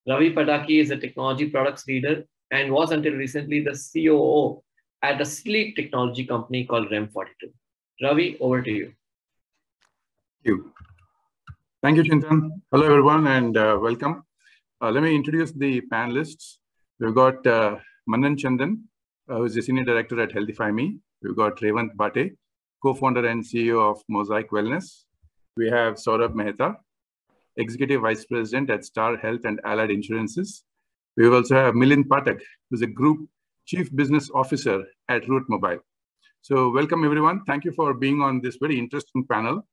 Ravi Padaki is a technology products leader and was until recently the COO at a sleep technology company called REM42. Ravi, over to you. Thank you. Thank you, Chintan. Hello, everyone, and welcome. Let me introduce the panelists. We've got Manan Chandan, who is the Senior Director at Healthify Me. We've got Revant Bhate, co-founder and CEO of Mosaic Wellness. We have Saurabh Mehta, Executive Vice President at Star Health and Allied Insurances. We also have Milind Pathak, who's a Group Chief Business Officer at Route Mobile. So welcome, everyone. Thank you for being on this very interesting panel.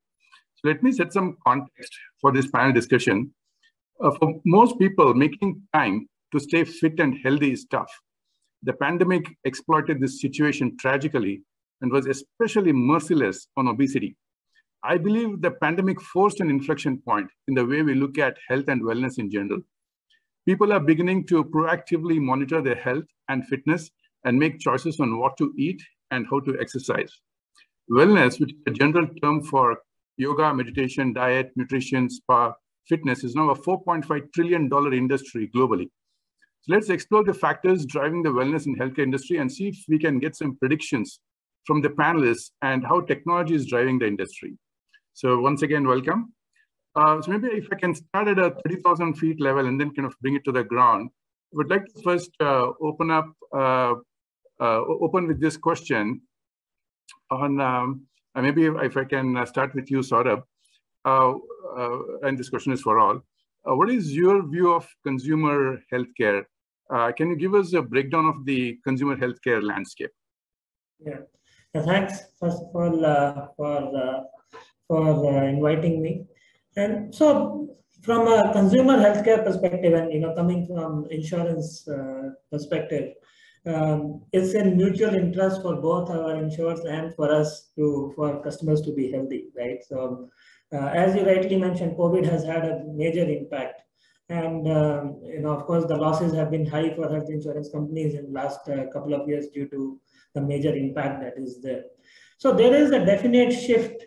So let me set some context for this panel discussion. For most people, making time to stay fit and healthy is tough. The pandemic exploited this situation tragically and was especially merciless on obesity. I believe the pandemic forced an inflection point in the way we look at health and wellness in general. People are beginning to proactively monitor their health and fitness and make choices on what to eat and how to exercise. Wellness, which is a general term for yoga, meditation, diet, nutrition, spa, fitness, is now a $4.5 trillion industry globally. So let's explore the factors driving the wellness and healthcare industry and see if we can get some predictions from the panelists and how technology is driving the industry. So once again, welcome. So maybe if I can start at a 30,000 feet level and then kind of bring it to the ground, I would like to first open with this question on, maybe if I can start with you, Saurabh, and this question is for all. What is your view of consumer healthcare? Can you give us a breakdown of the consumer healthcare landscape? Yeah, thanks first of all for inviting me. And so, from a consumer healthcare perspective, and coming from insurance perspective, it's in mutual interest for both our insurers and for us for customers to be healthy, right? So, as you rightly mentioned, COVID has had a major impact, and of course, the losses have been high for health insurance companies in the last couple of years due to the major impact that is there. So there is a definite shift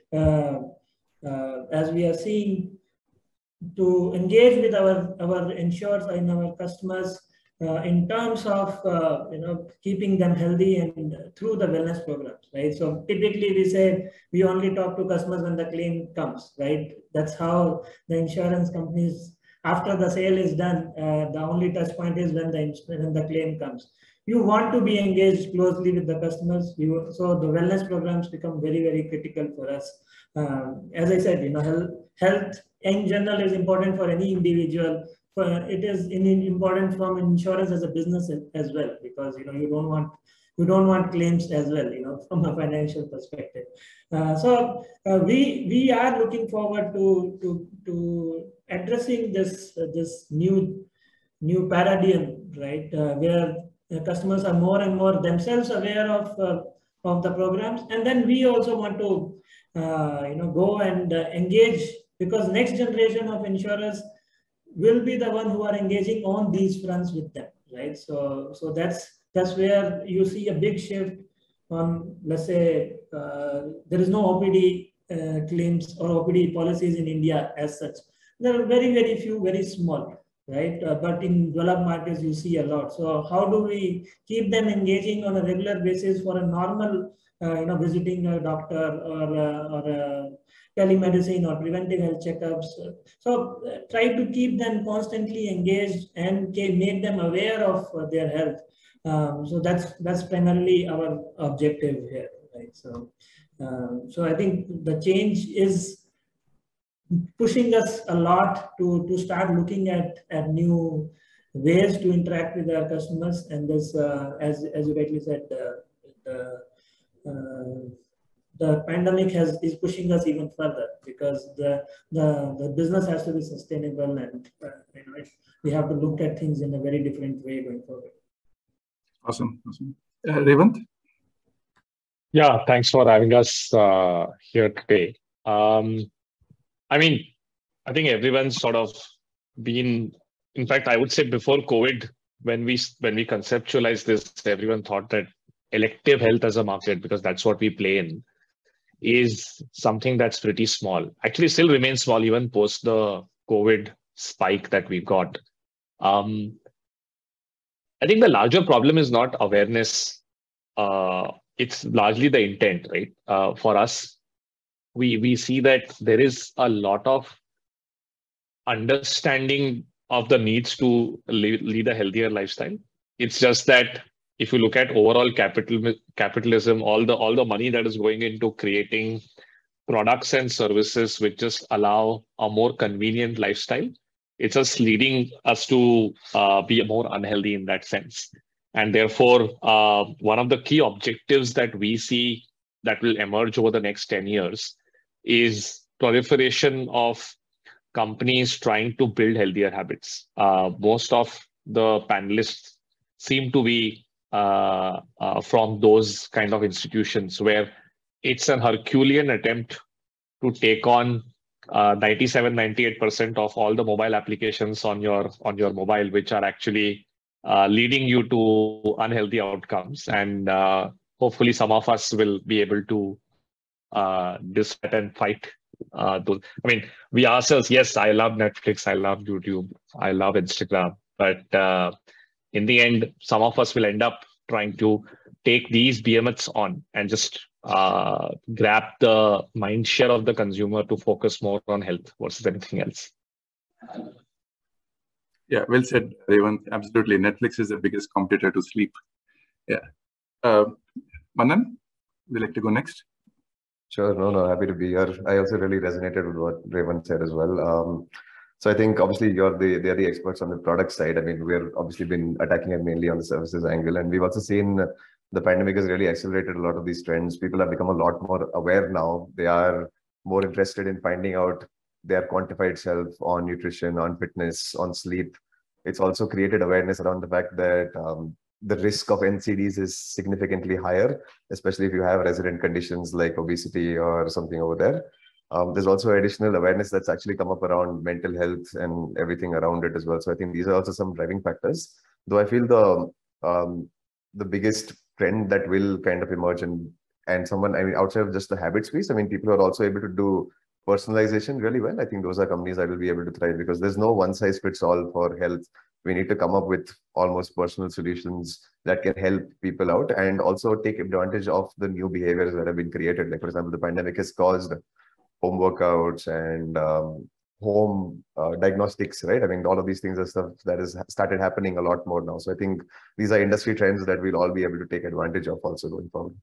as we are seeing to engage with our insurers and our customers in terms of keeping them healthy and through the wellness programs, right? So typically we say we only talk to customers when the claim comes, right? That's how the insurance companies, after the sale is done, the only touch point is when the claim comes. You want to be engaged closely with the customers. So the wellness programs become very, very critical for us. As I said, health in general is important for any individual. It is important from insurance as a business as well, because you don't want claims as well, from a financial perspective. So we are looking forward to addressing this new paradigm, right, where customers are more and more themselves aware of the programs, and then we also want to go and engage, because next generation of insurers will be the one who are engaging on these fronts with them, right? So that's where you see a big shift on, let's say, there is no OPD claims or OPD policies in India as such. There are very, very few, very small, right? But in developed markets, you see a lot. So how do we keep them engaging on a regular basis for a normal, visiting a doctor or telemedicine or preventive health checkups? So try to keep them constantly engaged and make them aware of their health. So that's primarily our objective here, right? So I think the change is pushing us a lot to start looking at new ways to interact with our customers, and this, as you rightly said, the pandemic is pushing us even further, because the business has to be sustainable, and we have to look at things in a very different way going forward. Awesome. Revant? Yeah, thanks for having us here today. I think everyone's sort of been, in fact, I would say before COVID, when we conceptualized this, everyone thought that elective health as a market, because that's what we play in, is something that's pretty small. Actually, still remains small even post the COVID spike that we've got. I think the larger problem is not awareness. It's largely the intent, right? For us, we see that there is a lot of understanding of the needs to lead a healthier lifestyle. It's just that if you look at overall capitalism, all the money that is going into creating products and services which just allow a more convenient lifestyle, it's just leading us to be more unhealthy in that sense. And therefore, one of the key objectives that we see that will emerge over the next 10 years is proliferation of companies trying to build healthier habits. Most of the panelists seem to be from those kind of institutions where it's an Herculean attempt to take on 97-98% of all the mobile applications on your mobile, which are actually leading you to unhealthy outcomes. And hopefully some of us will be able to dispatch and fight those. I mean, we ourselves, yes, I love Netflix, I love YouTube, I love Instagram, but in the end, some of us will end up trying to take these behemoths on and just grab the mind share of the consumer to focus more on health versus anything else. Yeah, well said, Revant. Absolutely. Netflix is the biggest competitor to sleep. Yeah. Manan, would you like to go next? Sure. No, happy to be here. I also really resonated with what Revant said as well. So I think obviously they're the experts on the product side. I mean, we're obviously been attacking it mainly on the services angle, and we've also seen the pandemic has really accelerated a lot of these trends. People have become a lot more aware now. They are more interested in finding out their quantified self on nutrition, on fitness, on sleep. It's also created awareness around the fact that the risk of NCDs is significantly higher, especially if you have resident conditions like obesity or something over there. There's also additional awareness that's actually come up around mental health and everything around it as well. So I think these are also some driving factors. Though I feel the biggest trend that will kind of emerge and someone, I mean, outside of just the habit space, I mean, people are also able to do personalization really well. I think those are companies that will be able to thrive because there's no one size fits all for health. We need to come up with almost personal solutions that can help people out and also take advantage of the new behaviors that have been created. Like, for example, the pandemic has caused home workouts and home diagnostics, right? I mean, all of these things are stuff that has started happening a lot more now. So I think these are industry trends that we'll all be able to take advantage of also going forward.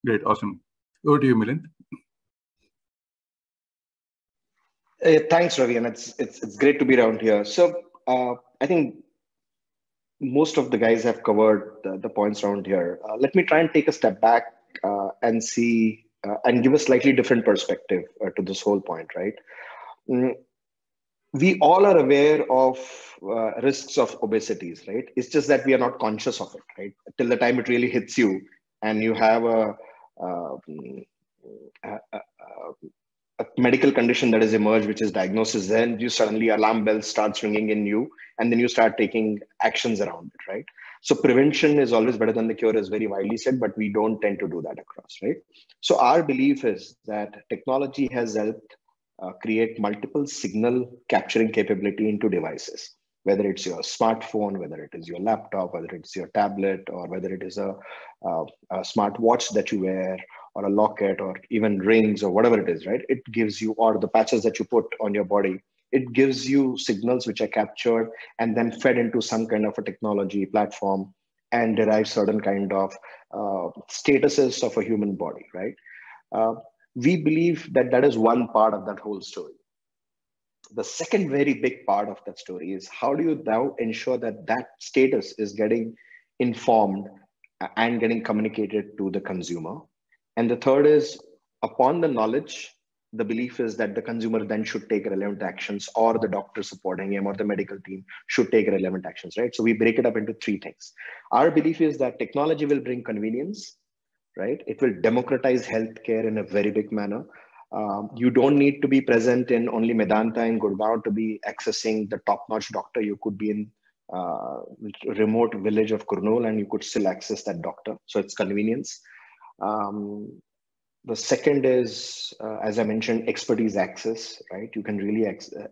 Great, awesome. Over to you, Milind. Thanks, Ravi, and it's great to be around here. So I think most of the guys have covered the points around here. Let me try and take a step back and see and give a slightly different perspective to this whole point, right? We all are aware of risks of obesities, right? It's just that we are not conscious of it, right? Till the time it really hits you and you have a medical condition that has emerged, which is diagnosis, then you suddenly alarm bells starts ringing in you, and then you start taking actions around it, right? So prevention is always better than the cure is very widely said, but we don't tend to do that across, right? So our belief is that technology has helped create multiple signal capturing capability into devices, whether it's your smartphone, whether it is your laptop, whether it's your tablet, or whether it is a smart watch that you wear, or a locket, or even rings, or whatever it is, right? It gives you, or the patches that you put on your body, it gives you signals which are captured and then fed into some kind of a technology platform and derive certain kind of statuses of a human body, right? We believe that that is one part of that whole story. The second very big part of that story is how do you now ensure that that status is getting informed and getting communicated to the consumer? And the third is, upon the knowledge, the belief is that the consumer then should take relevant actions, or the doctor supporting him or the medical team should take relevant actions, right? So we break it up into three things. Our belief is that technology will bring convenience, right? It will democratize healthcare in a very big manner. You don't need to be present in only Medanta and Gurgaon to be accessing the top-notch doctor. You could be in remote village of Kurnool and you could still access that doctor. So it's convenience. The second is, as I mentioned, expertise access, right? You can really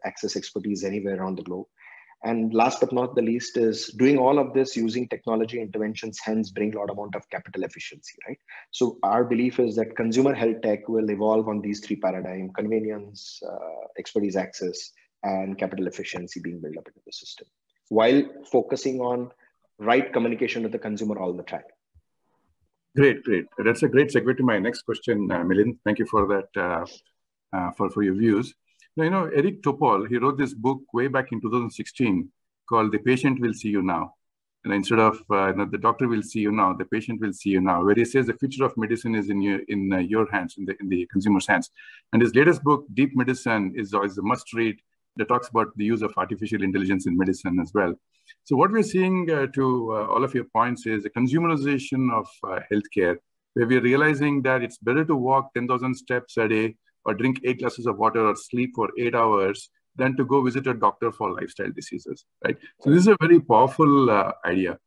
access expertise anywhere around the globe. And last but not the least is doing all of this using technology interventions, hence bring a lot amount of capital efficiency, right? So our belief is that consumer health tech will evolve on these three paradigms: convenience, expertise access, and capital efficiency being built up into the system, while focusing on right communication with the consumer all the time. Great. That's a great segue to my next question, Milind. Thank you for that, for your views. Now, you know, Eric Topol, he wrote this book way back in 2016 called "The Patient Will See You Now." And instead of the doctor will see you now, the patient will see you now, where he says the future of medicine is in your hands, in the consumer's hands. And his latest book, Deep Medicine, is a must-read that talks about the use of artificial intelligence in medicine as well. So what we're seeing to all of your points is the consumerization of healthcare, where we're realizing that it's better to walk 10,000 steps a day or drink 8 glasses of water or sleep for 8 hours than to go visit a doctor for lifestyle diseases, right? So this is a very powerful idea.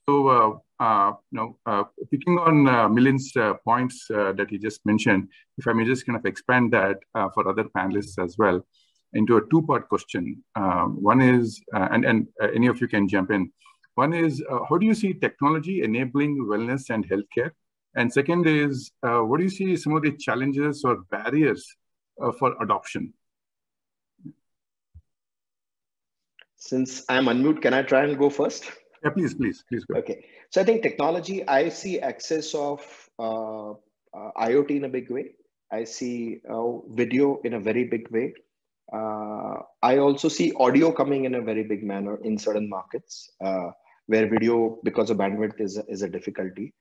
So, picking on Milind's points that he just mentioned, if I may just kind of expand that for other panelists as well into a two-part question. One is, and any of you can jump in. One is, how do you see technology enabling wellness and healthcare? And second is, what do you see some of the challenges or barriers for adoption? Since I'm unmute, can I try and go first? Yeah, please go. Okay. So I think technology, I see access of IoT in a big way. I see video in a very big way. I also see audio coming in a very big manner in certain markets where video, because of bandwidth, is a difficulty.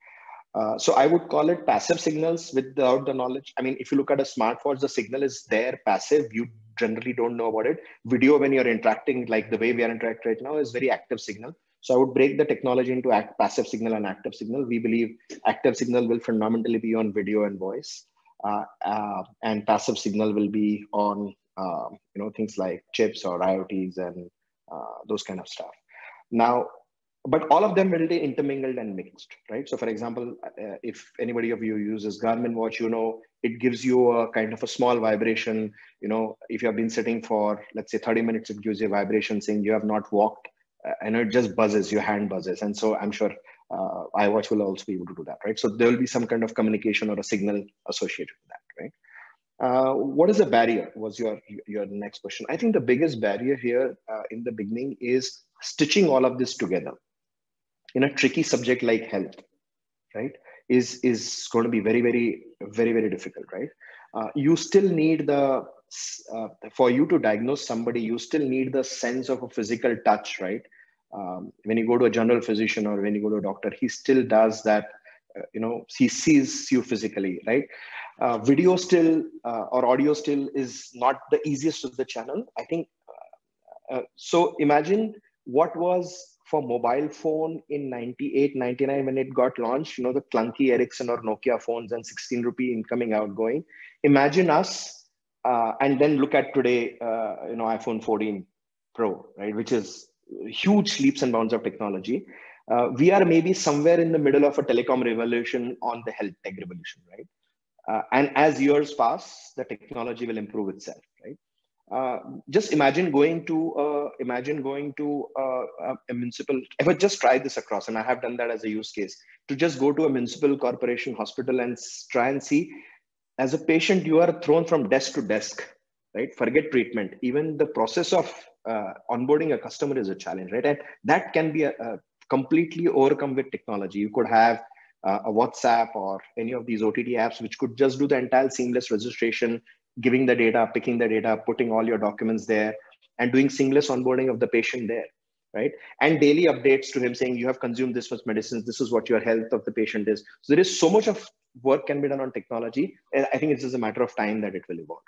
So I would call it passive signals without the knowledge. I mean, if you look at a smartwatch, the signal is there, passive. You generally don't know about it. Video, when you're interacting, like the way we are interacting right now, is very active signal. So I would break the technology into passive signal and active signal. We believe active signal will fundamentally be on video and voice, and passive signal will be on things like chips or IoTs and those kind of stuff. Now, but all of them will be intermingled and mixed, right? So for example, if anybody of you uses Garmin watch, it gives you a kind of a small vibration. If you have been sitting for, let's say 30 minutes, it gives you a vibration saying you have not walked, and it just buzzes, your hand buzzes. And so I'm sure iWatch will also be able to do that, right? So there will be some kind of communication or a signal associated with that, right? What is the barrier was your next question. I think the biggest barrier here in the beginning is stitching all of this together in a tricky subject like health, right? Is going to be very, very, very, very difficult, right? You still need for you to diagnose somebody, you still need the sense of a physical touch, right? When you go to a general physician or when you go to a doctor, he still does that, he sees you physically, right? Video still or audio still is not the easiest of the channel, I think. So imagine what was for mobile phone in 98, 99 when it got launched, the clunky Ericsson or Nokia phones and 16 rupee incoming, outgoing. Imagine us and then look at today, iPhone 14 Pro, right? Which is huge leaps and bounds of technology. We are maybe somewhere in the middle of a telecom revolution on the health tech revolution, right? And as years pass, the technology will improve itself, right? Just imagine going to a municipal. If I just try this across, and I have done that as a use case, to just go to a municipal corporation hospital and try and see, as a patient, you are thrown from desk to desk, right? Forget treatment. Even the process of onboarding a customer is a challenge, right? And that can be completely overcome with technology. You could have a WhatsApp or any of these OTT apps, which could just do the entire seamless registration, giving the data, picking the data, putting all your documents there, and doing seamless onboarding of the patient there, right? And daily updates to him saying, you have consumed this much medicines, this is what your health of the patient is. So there is so much of work can be done on technology. And I think it's just a matter of time that it will evolve.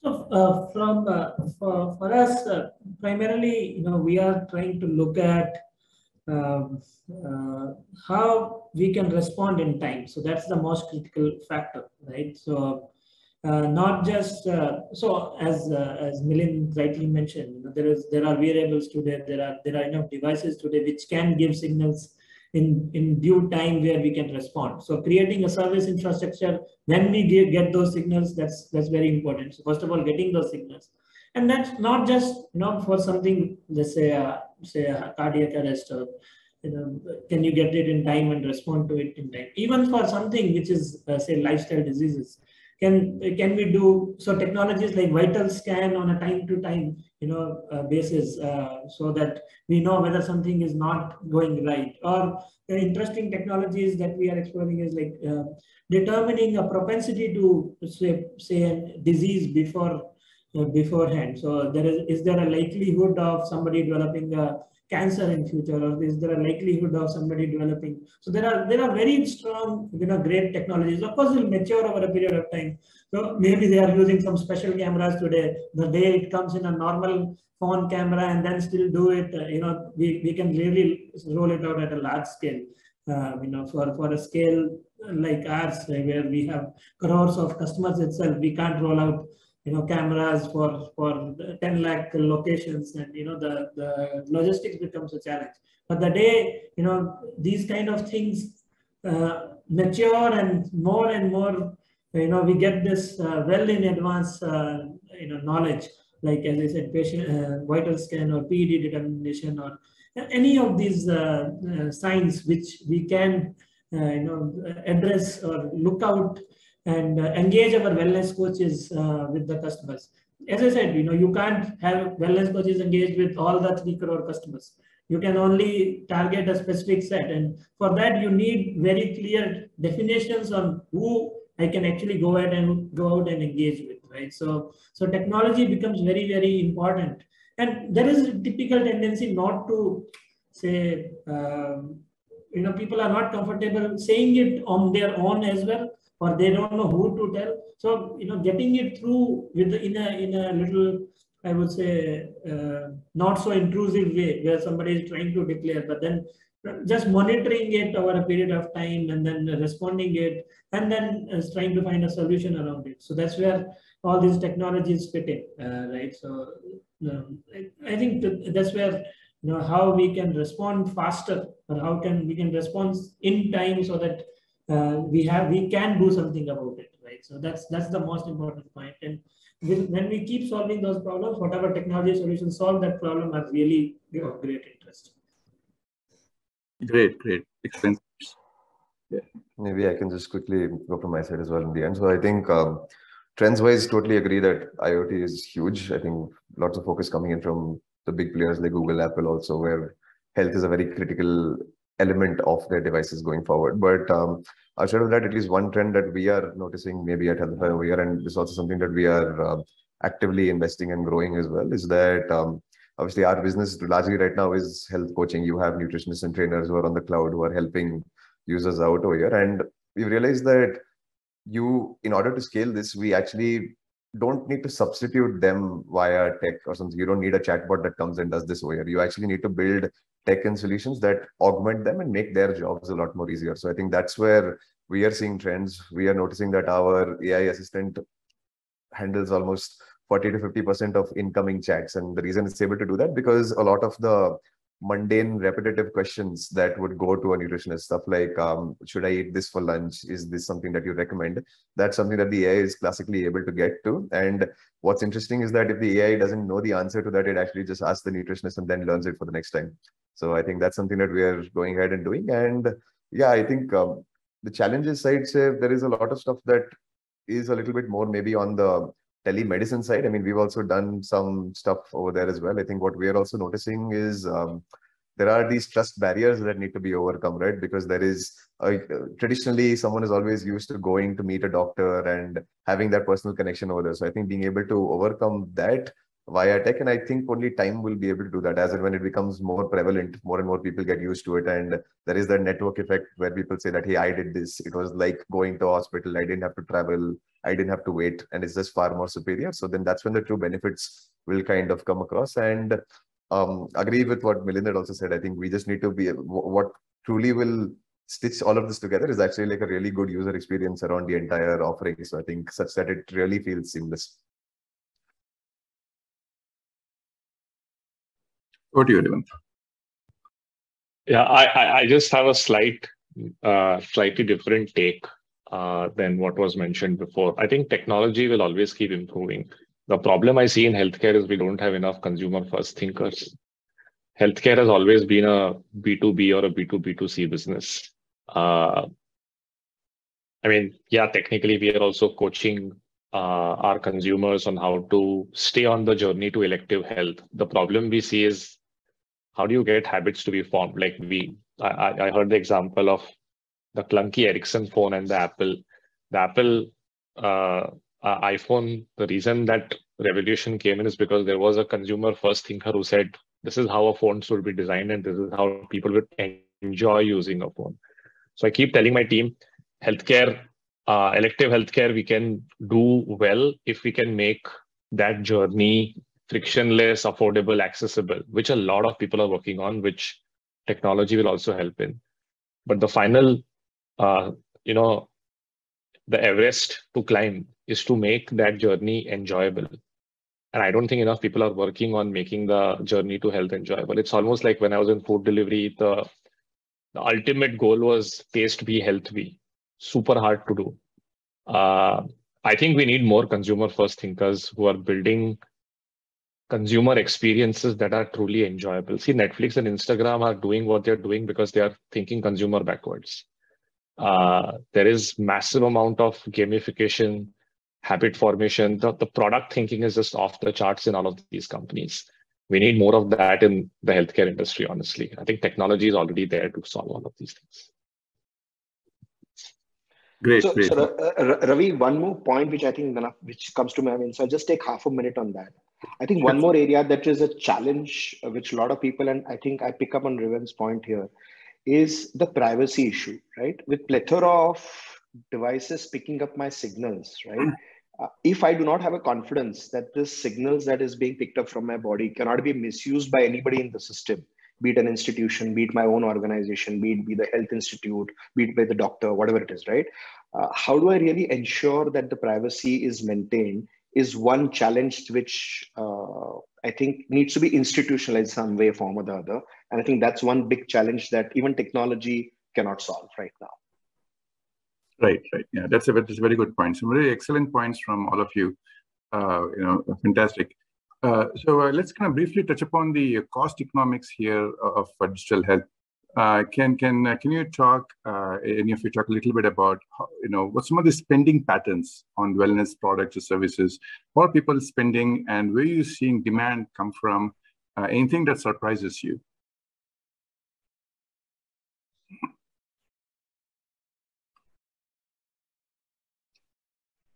So for us, primarily, we are trying to look at how we can respond in time. So that's the most critical factor, right? So not just so as Milind rightly mentioned, there are wearables today. There are enough devices today which can give signals in due time where we can respond. So creating a service infrastructure when we get those signals, that's very important. So first of all, getting those signals, And that's not just for something, let's say a cardiac arrest, or can you get it in time and respond to it in time? Even for something which is say lifestyle diseases, can we do so? Technologies like vital scan on a time to time basis, so that we know whether something is not going right. Or the interesting technologies that we are exploring is like determining a propensity to say a disease beforehand. So is there a likelihood of somebody developing a cancer in future, or is there a likelihood of somebody developing? So there are very strong, great technologies. Of course, will mature over a period of time. So maybe they are using some special cameras today. The day it comes in a normal phone camera and then still do it, we can really roll it out at a large scale. For a scale like ours, where we have crores of customers itself, we can't roll out cameras for 10 lakh locations, and the logistics becomes a challenge. But the day these kind of things mature and more we get this well in advance knowledge, like as I said, patient vital scan or PED determination, or any of these signs which we can address or look out and engage our wellness coaches with the customers. As I said, you can't have wellness coaches engaged with all the 3 crore customers. You can only target a specific set, and for that you need very clear definitions on who I can actually go out and engage with, right? So technology becomes very, very important, and there is a typical tendency not to say, people are not comfortable saying it on their own as well, or they don't know who to tell. So getting it through in a little, I would say, not so intrusive way, where somebody is trying to declare, but then just monitoring it over a period of time and then responding it, and then trying to find a solution around it. So that's where all these technologies fit in, right? So I think that's where how we can respond faster, or how we can respond in time, so that we can do something about it, right? So that's the most important point. And when we keep solving those problems, whatever technology solutions solve that problem are really of great interest. Great. Explain. Yeah. Maybe I can just quickly go from my side as well in the end. So I think trends-wise, totally agree that IoT is huge. I think lots of focus coming in from the big players like Google, Apple also, where health is a very critical element of their devices going forward. But outside of that, at least one trend that we are noticing maybe at Healthify over here, and this is also something that we are actively investing and growing as well, is that obviously our business largely right now is health coaching. You have nutritionists and trainers who are on the cloud who are helping users out over here. And we realized that in order to scale this, we actually don't need to substitute them via tech or something. You don't need a chatbot that comes and does this over here. You actually need to build tech and solutions that augment them and make their jobs a lot more easier. So I think that's where we are seeing trends. We are noticing that our AI assistant handles almost 40 to 50% of incoming chats. And the reason it's able to do that, because a lot of the mundane, repetitive questions that would go to a nutritionist, stuff like, should I eat this for lunch? Is this something that you recommend? That's something that the AI is classically able to get to. And what's interesting is that if the AI doesn't know the answer to that, it actually just asks the nutritionist and then learns it for the next time. So I think that's something that we are going ahead and doing. And yeah, I think the challenges side, say, there is a lot of stuff that is a little bit more maybe on the telemedicine side. I mean, we've also done some stuff over there as well. I think what we are also noticing is there are these trust barriers that need to be overcome, right? Because there is traditionally someone is always used to going to meet a doctor and having that personal connection over there. So I think being able to overcome that via tech, and I think only time will be able to do that, as and when it becomes more prevalent, more and more people get used to it. And there is that network effect where people say that, hey, I did this. It was like going to a hospital. I didn't have to travel. I didn't have to wait, and it's just far more superior. So then that's when the true benefits will kind of come across. And agree with what Milind had also said. I think we just need to be, what truly will stitch all of this together is actually like a really good user experience around the entire offering. So I think such that it really feels seamless. Over to you, Revant. Yeah, I just have a slightly different take than what was mentioned before. I think technology will always keep improving. The problem I see in healthcare is we don't have enough consumer first thinkers. Healthcare has always been a B2B or a B2B2C business. I mean, yeah, technically we are also coaching our consumers on how to stay on the journey to elective health. The problem we see is how do you get habits to be formed? Like I heard the example of the clunky Ericsson phone and the Apple iPhone. The reason that revolution came in is because there was a consumer first thinker who said, this is how a phone should be designed and this is how people would enjoy using a phone. So I keep telling my team, healthcare, elective healthcare, we can do well if we can make that journey frictionless, affordable, accessible, which a lot of people are working on, which technology will also help in. But the final, the Everest to climb is to make that journey enjoyable. And I don't think enough people are working on making the journey to health enjoyable. It's almost like when I was in food delivery, the ultimate goal was taste be, health be. Super hard to do. I think we need more consumer first thinkers who are building consumer experiences that are truly enjoyable. See, Netflix and Instagram are doing what they're doing because they are thinking consumer backwards. There is massive amount of gamification, habit formation. The product thinking is just off the charts in all of these companies. We need more of that in the healthcare industry, honestly. I think technology is already there to solve all of these things. Great. So Ravi, one more point which I think which comes to my mind. So I'll just take half a minute on that. I think one more area that is a challenge which a lot of people, and I think I pick up on Revant's point here, is the privacy issue, right? With plethora of devices picking up my signals, right? If I do not have a confidence that the signals that is being picked up from my body cannot be misused by anybody in the system, be it an institution, be it my own organization, be it the health institute, be it by the doctor, whatever it is, right? How do I really ensure that the privacy is maintained is one challenge which I think needs to be institutionalized some way, form or the other. And I think that's one big challenge that even technology cannot solve right now. Right. Yeah, that's a very good point. Some very excellent points from all of you. Fantastic. So let's kind of briefly touch upon the cost economics here of digital health. Can you talk, any of you talk a little bit about what some of the spending patterns on wellness products or services, what are people spending, and where are you seeing demand come from? Anything that surprises you?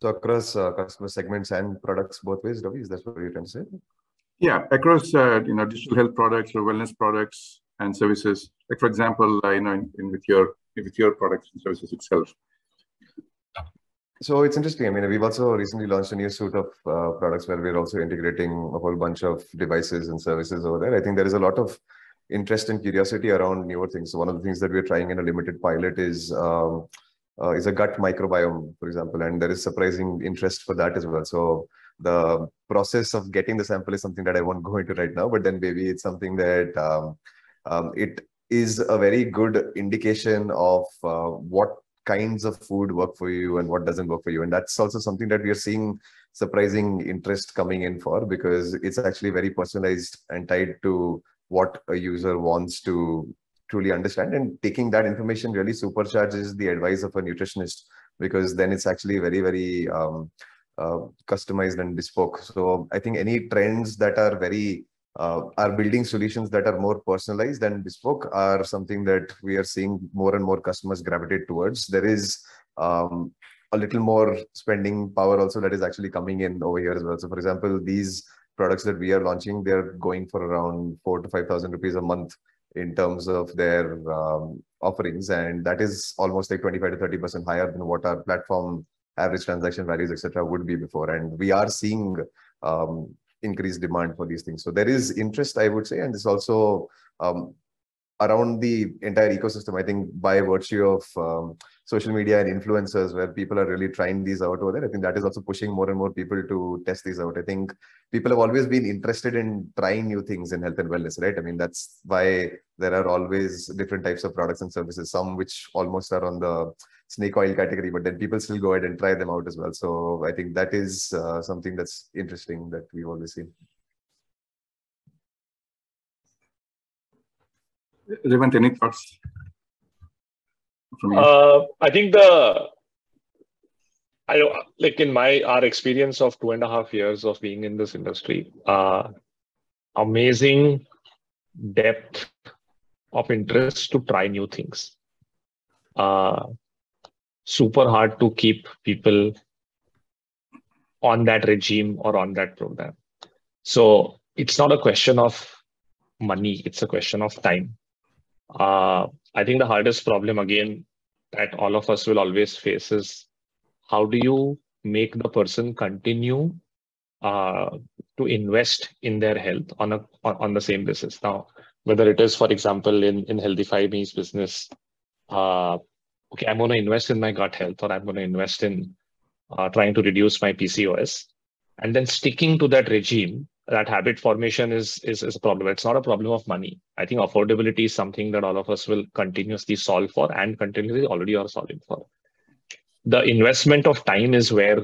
So across customer segments and products both ways, Ravi, is that what you're trying to say? Yeah, across digital health products or wellness products and services. Like for example, with your products and services itself. So it's interesting. I mean, we've also recently launched a new suite of products where we're also integrating a whole bunch of devices and services over there. I think there is a lot of interest and curiosity around newer things. So one of the things that we're trying in a limited pilot is a gut microbiome, for example, and there is surprising interest for that as well. So the process of getting the sample is something that I won't go into right now, but then maybe it's something that it is a very good indication of what kinds of food work for you and what doesn't work for you. And that's also something that we are seeing surprising interest coming in for, because it's actually very personalized and tied to what a user wants to truly understand, and taking that information really supercharges the advice of a nutritionist, because then it's actually very, very customized and bespoke. So I think any trends that are very are building solutions that are more personalized and bespoke are something that we are seeing more and more customers gravitate towards. There is a little more spending power also that is actually coming in over here as well. So for example, these products that we are launching, they're going for around 4,000 to 5,000 rupees a month in terms of their offerings. And that is almost like 25 to 30% higher than what our platform average transaction values, etc., would be before. And we are seeing increased demand for these things. So there is interest, I would say, and this also around the entire ecosystem. I think by virtue of social media and influencers, where people are really trying these out over there, I think that is also pushing more and more people to test these out. I think people have always been interested in trying new things in health and wellness, right? I mean, that's why there are always different types of products and services, some which almost are on the snake oil category, but then people still go ahead and try them out as well. So I think that is something that's interesting that we've always seen. Revant, any thoughts from you? I think like in our experience of 2.5 years of being in this industry, amazing depth of interest to try new things. Super hard to keep people on that regime or on that program. So it's not a question of money, it's a question of time. I think the hardest problem, again, that all of us will always face is how do you make the person continue to invest in their health on the same basis. Now, whether it is, for example, in Healthify Me's business, okay, I'm going to invest in my gut health, or I'm going to invest in trying to reduce my PCOS, and then sticking to that regime. That habit formation is a problem. It's not a problem of money. I think affordability is something that all of us will continuously solve for and continuously already are solving for. The investment of time is where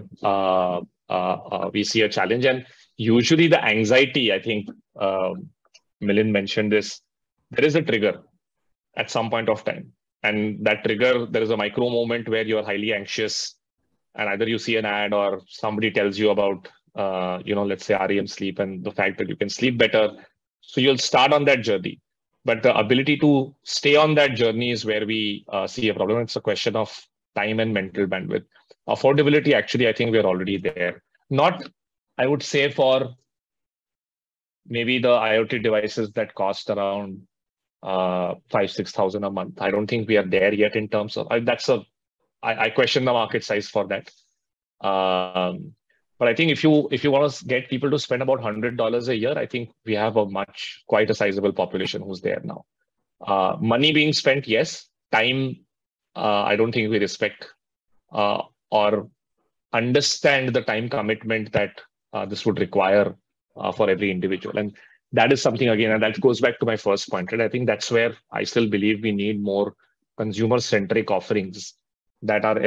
we see a challenge. And usually the anxiety, I think Milind mentioned this, there is a trigger at some point of time. And that trigger, there is a micro moment where you're highly anxious and either you see an ad or somebody tells you about let's say REM sleep and the fact that you can sleep better. So you'll start on that journey. But the ability to stay on that journey is where we see a problem. It's a question of time and mental bandwidth. Affordability, actually, I think we're already there. Not, I would say, for maybe the IoT devices that cost around 5,000-6,000 a month. I don't think we are there yet in terms of, I question the market size for that. But I think if you want to get people to spend about $100 a year, I think we have quite a sizable population who's there now. Money being spent, yes. Time, I don't think we respect or understand the time commitment that this would require for every individual. And that is something, again, and that goes back to my first point, right? I think that's where I still believe we need more consumer-centric offerings that have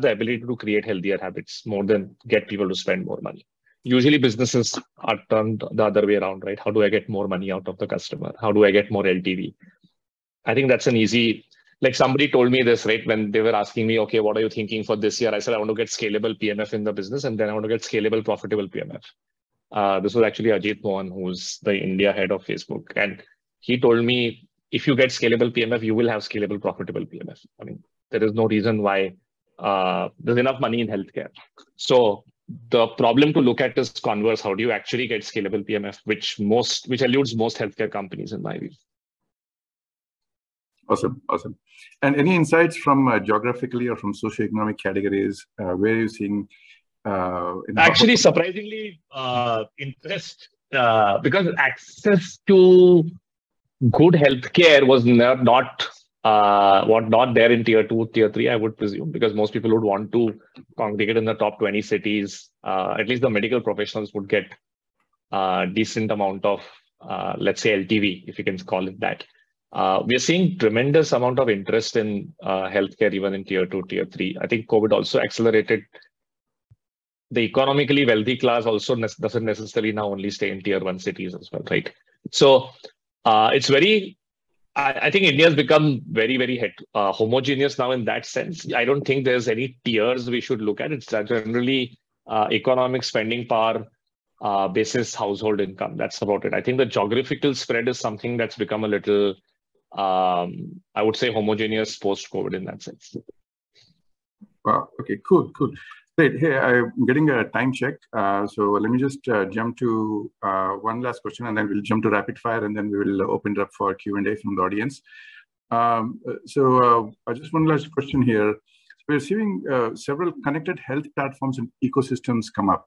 the ability to create healthier habits more than get people to spend more money. Usually businesses are turned the other way around, right? How do I get more money out of the customer? How do I get more LTV? I think that's an easy, like somebody told me this, right? When they were asking me, okay, what are you thinking for this year? I said, I want to get scalable PMF in the business, and then I want to get scalable, profitable PMF. This was actually Ajit Mohan, who's the India head of Facebook. And he told me, if you get scalable PMF, you will have scalable, profitable PMF. I mean, there is no reason why there's enough money in healthcare. So the problem to look at is converse. How do you actually get scalable PMF, which eludes most healthcare companies in my view. Awesome. And any insights from geographically or from socioeconomic categories? Where are you seeing? Actually, surprisingly, interest because access to good healthcare was not there in tier 2, tier 3, I would presume, because most people would want to congregate in the top 20 cities. At least the medical professionals would get a decent amount of, let's say, LTV, if you can call it that. We are seeing tremendous amount of interest in healthcare, even in tier 2, tier 3. I think COVID also accelerated. The economically wealthy class also doesn't necessarily now only stay in tier 1 cities as well, right? So it's very, I think India has become very, very homogeneous now in that sense. I don't think there's any tiers we should look at. It's generally economic spending power basis household income. That's about it. I think the geographical spread is something that's become a little, I would say, homogeneous post-COVID in that sense. Wow. Okay, cool. Great. Hey, I'm getting a time check. So let me just jump to one last question, and then we'll jump to rapid fire, and then we will open it up for Q&A from the audience. So just one last question here. We're seeing several connected health platforms and ecosystems come up.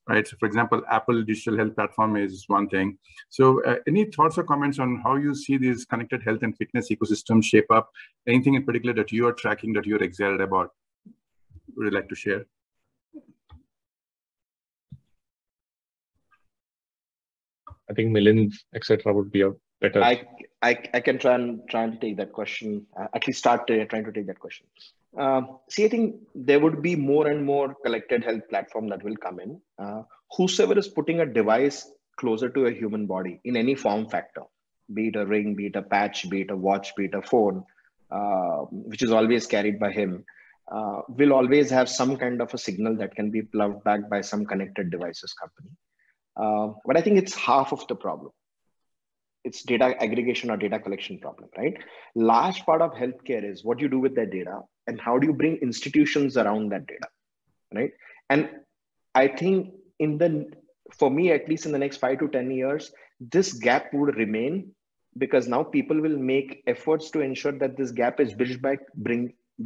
right? So for example, Apple digital health platform is one thing. So any thoughts or comments on how you see these connected health and fitness ecosystems shape up? Anything in particular that you are tracking, that you're excited about? Would you like to share? I think Milind, etc., would be a better. I can try and take that question. At least start trying to take that question. See, I think there would be more and more collected health platform that will come in. Whosoever is putting a device closer to a human body in any form factor, be it a ring, be it a patch, be it a watch, be it a phone, which is always carried by him, will always have some kind of a signal that can be plugged back by some connected devices company. But I think it's half of the problem. It's data aggregation or data collection problem, right? Large part of healthcare is what you do with that data and how do you bring institutions around that data, right? And I think for me, at least in the next 5 to 10 years, this gap would remain, because now people will make efforts to ensure that this gap is bridged by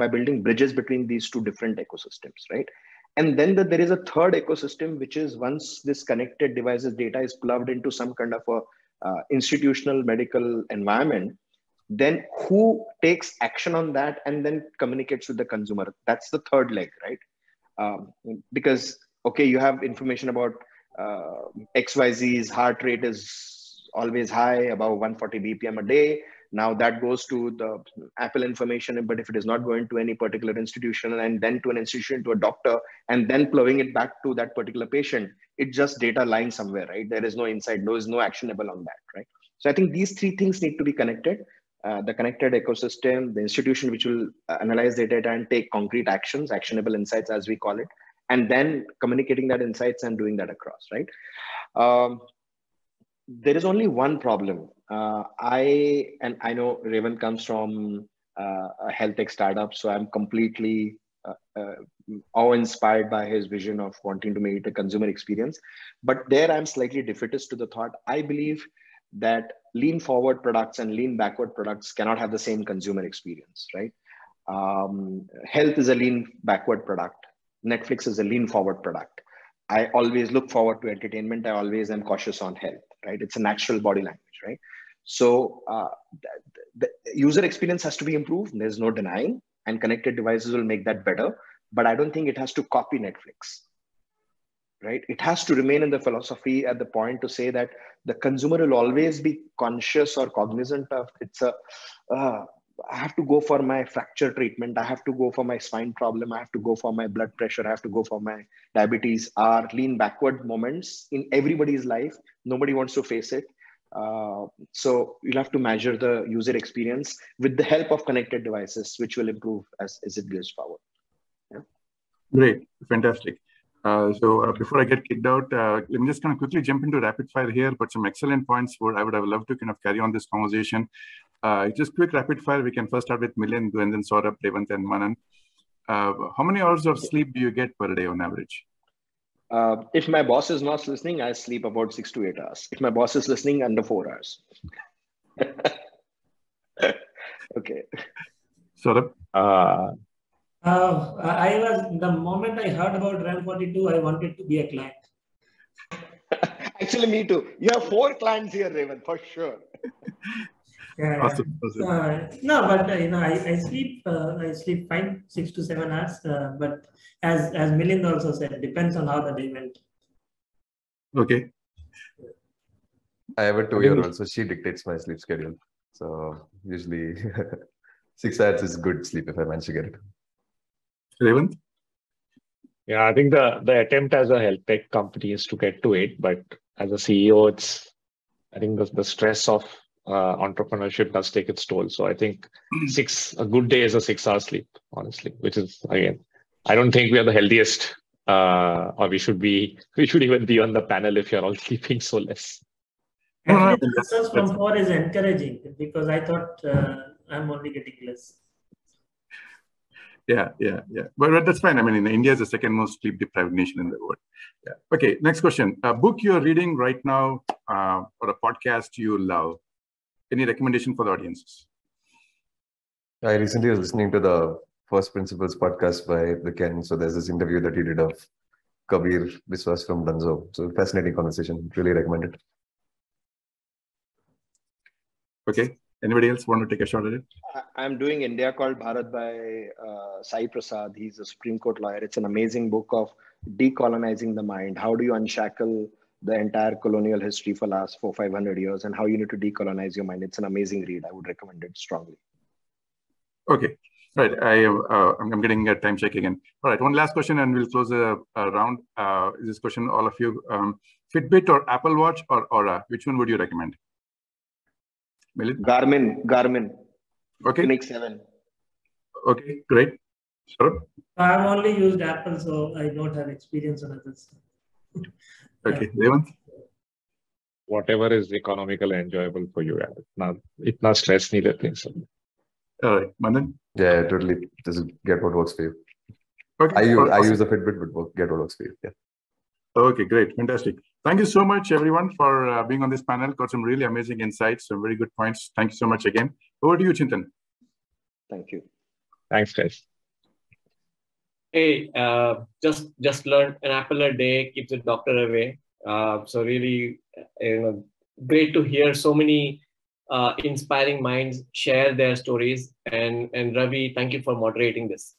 building bridges between these two different ecosystems, right? And then there is a third ecosystem, which is once this connected devices data is plugged into some kind of a institutional medical environment, then who takes action on that and then communicates with the consumer? That's the third leg, right? Because, okay, you have information about XYZ's heart rate is always high, above 140 BPM a day. Now that goes to the Apple information, but if it is not going to any particular institution and then to an institution, to a doctor, and then plowing it back to that particular patient, it's just data lying somewhere, right? There is no insight, there is no actionable on that, right? So I think these three things need to be connected. The connected ecosystem, the institution which will analyze the data and take concrete actions, actionable insights as we call it, and then communicating that insights and doing that across, right? There is only one problem. I know Revant comes from a health tech startup, so I'm completely awe-inspired by his vision of wanting to make it a consumer experience. But there I'm slightly defeatist to the thought. I believe that lean forward products and lean backward products cannot have the same consumer experience, right? Health is a lean backward product. Netflix is a lean forward product. I always look forward to entertainment. I always am cautious on health, right? It's a natural body language, right? So the user experience has to be improved. There's no denying, and connected devices will make that better. But I don't think it has to copy Netflix, right? It has to remain in the philosophy at the point to say that the consumer will always be conscious or cognizant of I have to go for my fracture treatment. I have to go for my spine problem. I have to go for my blood pressure. I have to go for my diabetes. Are lean backward moments in everybody's life. Nobody wants to face it. So you'll have to measure the user experience with the help of connected devices, which will improve as it goes forward. Yeah. Great. Fantastic. So before I get kicked out, let me just kind of quickly jump into rapid fire here, but some excellent points where I would have loved to kind of carry on this conversation. Just quick rapid fire. We can first start with Milind, and then Saurabh, Revant, and Manan. How many hours of sleep do you get per day on average? If my boss is not listening, I sleep about 6 to 8 hours. If my boss is listening, under 4 hours. Okay. Saurabh? The moment I heard about RAM 42, I wanted to be a client. Actually, me too. You have 4 clients here, Revant, for sure. Yeah. Awesome. No, but I sleep 5, 6 to 7 hours. But as Milind also said, depends on how the day went. Okay. I have a 2-year-old, so she dictates my sleep schedule. So usually 6 hours is good sleep if I manage to get it. Revant? Yeah, I think the attempt as a health tech company is to get to 8, but as a CEO, I think the stress of entrepreneurship does take its toll. So I think a good day is a 6-hour sleep, honestly, which is, again, I don't think we are the healthiest, or we should even be on the panel if you're all sleeping so less. Actually, the research from 4 is encouraging, because I thought I'm only getting less. Yeah. But that's fine. I mean, India is the second most sleep deprived nation in the world. Yeah. Okay. Next question. A book you're reading right now, or a podcast you love. Any recommendation for the audiences? I recently was listening to the First Principles podcast by the Ken. So there's this interview that he did of Kabir Biswas from Dunzo. So fascinating conversation. Really recommend it. Okay. Anybody else want to take a shot at it? I'm doing India Called Bharat by Sai Prasad. He's a Supreme Court lawyer. It's an amazing book of decolonizing the mind. How do you unshackle the entire colonial history for last 400-500 years and how you need to decolonize your mind? It's an amazing read. I would recommend it strongly. Okay. Right. I'm getting a time check again. All right. One last question and we'll close the round. This question, all of you, Fitbit or Apple Watch or Aura, which one would you recommend? Milind? Garmin. Okay. Phoenix 7. Okay, great. Saurabh? I've only used Apple, so I don't have experience on others. Okay, Revant? Whatever is economical and enjoyable for you. It's not stress needed things. All right, Manan? Yeah, totally. Just get what works for you. Okay. I use the Fitbit, but get what works for you. Yeah. Okay, great. Fantastic. Thank you so much, everyone, for being on this panel. Got some really amazing insights, some very good points. Thank you so much again. Over to you, Chintan. Thank you. Thanks, guys. Hey, just learn an apple a day keeps the doctor away. So really, great to hear so many inspiring minds share their stories. And Ravi, thank you for moderating this.